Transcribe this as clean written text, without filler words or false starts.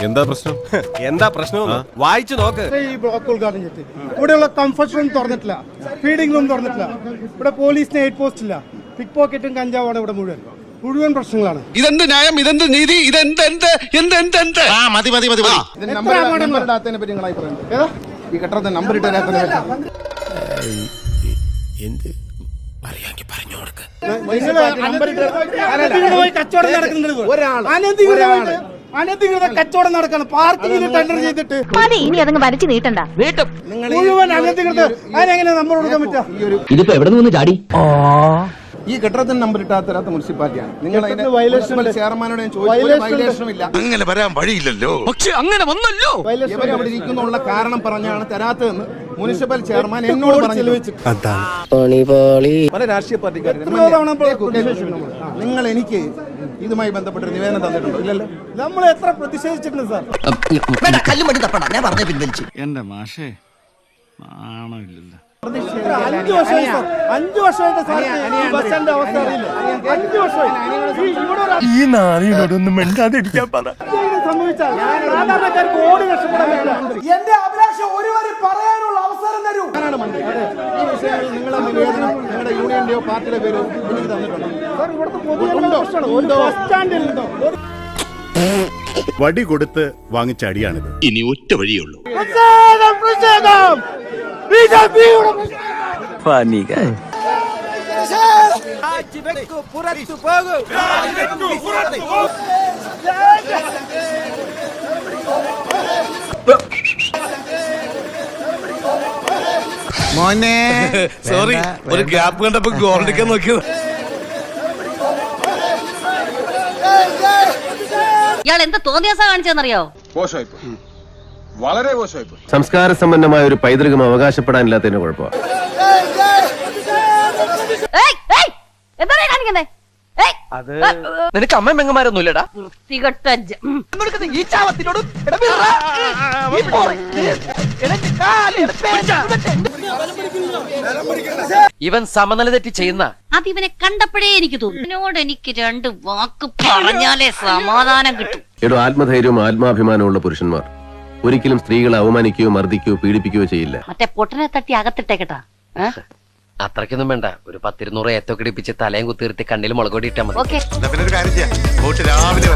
എന്താ പ്രശ്നം? എന്താ പ്രശ്നം വായിച്ചു നോക്ക്. ഈ ബ്ലോക്ക് ഉദ്ഘാടനം ചെയ്തിട്ട് ഇവിടെയുള്ള കംഫർട്ട് റൂം തുറന്നിട്ടില്ല, ഫീഡിംഗ് റൂം തുറന്നിട്ടില്ല, ഇവിടെ പോലീസിന് എയ്ഡ് പോസ്റ്റ് ഇല്ല, പിക് പോക്കറ്റും കഞ്ചാവാണ് ഇവിടെ മുഴുവൻ പ്രശ്നങ്ങളാണ്. ഇതെന്ത് ന്യായം, ഇതെന്ത് നീതി, മതി ഈ കെട്ടിടത്തെ നമ്പർ ഇട്ട് അനധികൃത കച്ചവടം നടക്കണം. പാർക്കിംഗിൽ ടെൻഡർ ചെയ്തിട്ട് ഇനി അതങ്ങ് വലിച്ചു നീട്ടണ്ട. മുഴുവൻ അനധികൃത അതിനെങ്ങനെ നമ്പർ കൊടുക്കാൻ പറ്റുക? ഇതിപ്പോ എവിടെ നിന്ന് ചാടി? ഈ കെട്ടിടത്തിന് നമ്പർ ഇട്ടാത്ത മുനിസിപ്പാലിറ്റിയാണ്. നിങ്ങൾ ചെയർമാനോട് വയലേഷനുമില്ല. അങ്ങനെ വരാൻ വഴിയില്ലല്ലോ. പക്ഷെ അങ്ങനെ വന്നല്ലോ. ഇവർ അവിടെ ഇരിക്കുന്നുള്ള കാരണം പറഞ്ഞാണ് തരാത്തതെന്ന് മുനിസിപ്പൽ ചെയർമാൻ എന്നോട് പറഞ്ഞു. പല രാഷ്ട്രീയ പാർട്ടിക്കാരും നിങ്ങൾ എനിക്ക് ഇതുമായി ബന്ധപ്പെട്ട നിവേദനം തന്നിട്ടുണ്ടോ? ഇല്ലല്ലോ. നമ്മൾ എത്ര പ്രതിഷേധിച്ചിട്ടുണ്ട് സാർ. കല്ലും മണി തപ്പണ, ഞാൻ പറഞ്ഞ പിൻവലിച്ചു. എന്റെ മാഷേ നാണമില്ലല്ലോ. 5 വർഷമായി സാർ, 5 വർഷമായിട്ട് സാർ ഈ ബസ് സ്റ്റാൻഡിന്റെ അവസ്ഥ അറിയില്ല. 5 വർഷമായി ഈ നാളിനോടൊന്നും മിണ്ടാതിരിക്കാൻ പറ. സംഭവിച്ചാൽ സാധാരണക്കാർക്ക് ഓടി രക്ഷപ്പെടാൻ പറ്റില്ല. എന്റെ അഭിലാഷം ഒരു വരി പറയാനുള്ള അവസരം തരൂ. ഈ വിഷയങ്ങളിൽ നിങ്ങളുടെ നിവേദനം നിങ്ങളുടെ യൂണിയന്റെയോ പാർട്ടിയുടെ പേരോ എനിക്ക് തന്നിട്ടുണ്ടോ? സാർ ഇവിടുത്തെ പൊതുജനങ്ങളുടെ പ്രശ്നമാണ്. ഒരു ബസ് സ്റ്റാൻഡിൽ നിന്നോ വടി കൊടുത്ത് വാങ്ങിച്ച അടിയാണിത്. ഇനി ഒറ്റ വഴിയുള്ളൂ. പുറത്തു പോകും. മോനെ സോറി, ഒരു ഗ്യാപ്പ് കണ്ടപ്പോ ഗോൾഡിക്കാൻ നോക്കിയത്. ഇയാൾ എന്താ തോന്നിയാസ കാണിച്ചെന്നറിയോ? വളരെ മോശമായിപ്പോ. സംസ്കാര സമ്പന്നമായ ഒരു പൈതൃകം അവകാശപ്പെടാനില്ലാത്തതിന് കുഴപ്പമാണ്. എന്താ കാണിക്കുന്നേ? നിനക്ക് അമ്മ പെങ്ങന്മാരൊന്നും ഇല്ലടാ. വൃത്തികെട്ട ഈ ചാവത്തിനോട് ഇവൻ സമനില തെറ്റി ചെയ്യുന്ന അതിവനെ കണ്ടപ്പോഴേ എനിക്ക് തോന്നി. എന്നോട് എനിക്ക് 2 വാക്ക് പറഞ്ഞാലേ സമാധാനം കിട്ടും. എടോ, ആത്മധൈര്യവും ആത്മാഭിമാനവും ഉള്ള പുരുഷന്മാർ ഒരിക്കലും സ്ത്രീകളെ അവമാനിക്കുകയോ മർദ്ദിക്കുകയോ പീഡിപ്പിക്കുകയോ ചെയ്യില്ല. മറ്റേ പൊട്ടനെ തട്ടി അകത്തിട്ടേക്കട്ടാ. അത്രയ്ക്കൊന്നും വേണ്ട. ഒരു 10-200 ഏത്തൊക്കെ ഇടിപ്പിച്ച് തലയും കുത്തിർത്തി കണ്ണിൽ മുളകൊടി ഇട്ടാൽ മതി. ഓക്കെ. പിന്നെ ഒരു കാര്യം ചെയ്യാം, രാവിലെ